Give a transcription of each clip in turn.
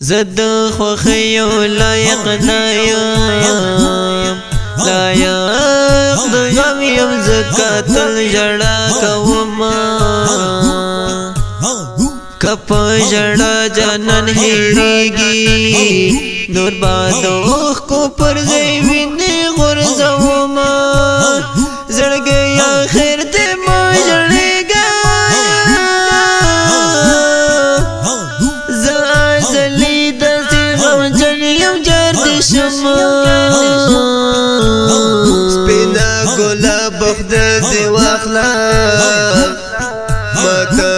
زد خوخیو لایق نایم لایق د غم یم زکاتل جڑا کوما کپ جڑا جانن هیریگی نور بادوخ کو پر زیوینی غرزوما زړګیا خیر دې ما جړېګا زازلی داسې غمجن یم جار دې شما سپینا ګلاب خدای دې واخلا ماته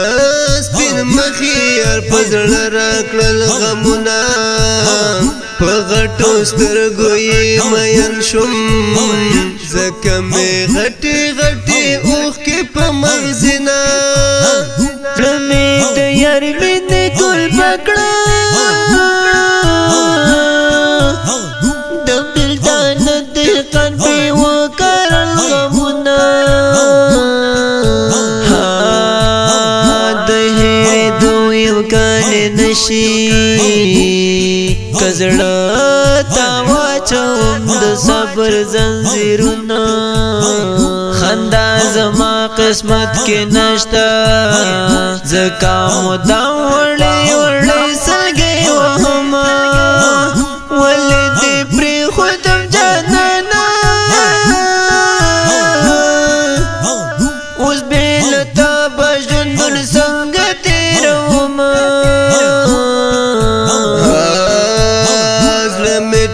سپین مخې هر په زړه راکړل غمونه په غټو سترګو یې مین شوم زکه مې غټې غټې اوښکې په مغزینه زړه مې د یار مینې ګل پکړه د بېلتان دهقان پې وکرل غمونه د هېرېدو امکان یې نشي که زړه ته واچوم د صبر زنځیرونه خندا زما قسمت کې نشته ځکه مدام وړې وړې سلګۍ وهمه ولې دې پرېښودم جانانه اوس بې له تا به ژوندون څنګه تېرومه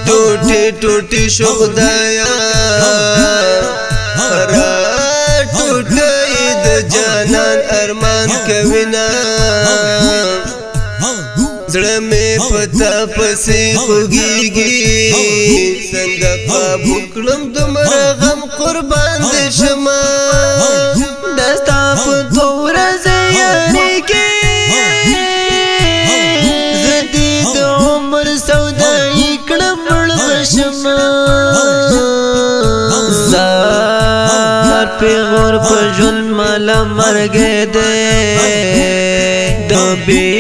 ټوټي ټوټي شو خدایا را ټوټي د جانان ارمان کوینا زړه مې پتا پسې خوږيږي څنګه قابو کړم دومره غم قربان دې شمه دستا په تور زیارې کې زدي د عمر سودايي کړم زار پیغور په ژوند مالا مرګې دې د بې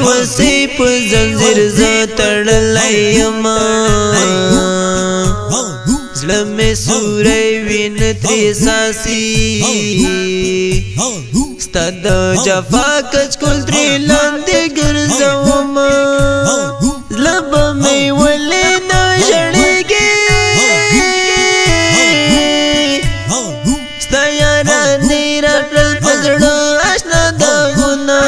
وسې په زنځیر زه تړلی یم زړه مې سوری وینه ترې څاڅي ستا د جفا کچکول ترې لاندې ګرځومه زړه به مې ولې نه ژړېږي ستا یارانې راکړل په زړه اشنا داغونه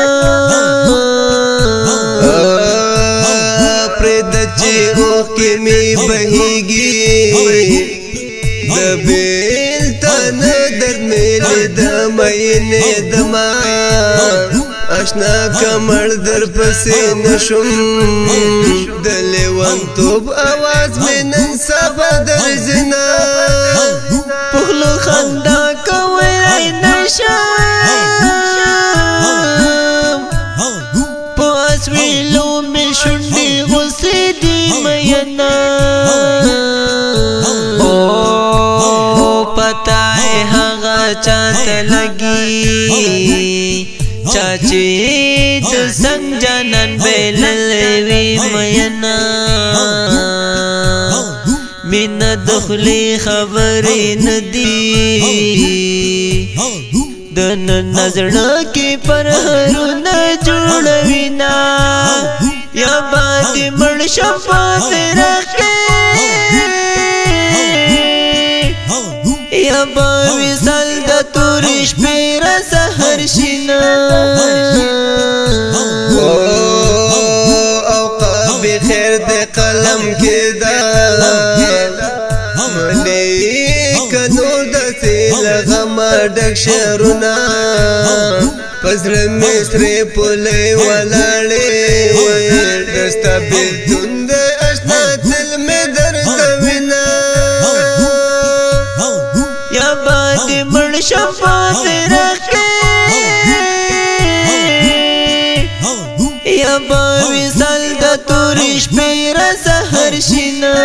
پرېږده چې اوښکې مې بهېږي د بېلتان درد مې لیده مینې دما اشنا کمر در پسې نشم د لیونتوب اواز مې نن سبا درځنه په خوله خندا کولی نشم په اسویلو مې شونډې غوسې دي مینه پتا یې هغه چاته لګي چاچی د څنګ جانان بللی وي مینا مینه د خولې خبرې نه دي د نن زړه کې پرهرونه جوړوينا یا باندې مړ شم په فراق کې یا به وصال د تورې شپې را سحر شینه اوقاب خیر د قلم کې دا منې کنور د سیل غم ډک شعرونه پزړه مې سرې پولې ولاړې دستا بېلتون د اشنا تل مې درځوینه یا باندې مړ شم په فراق کې یا به وصال د تورې شپې را سحر شینه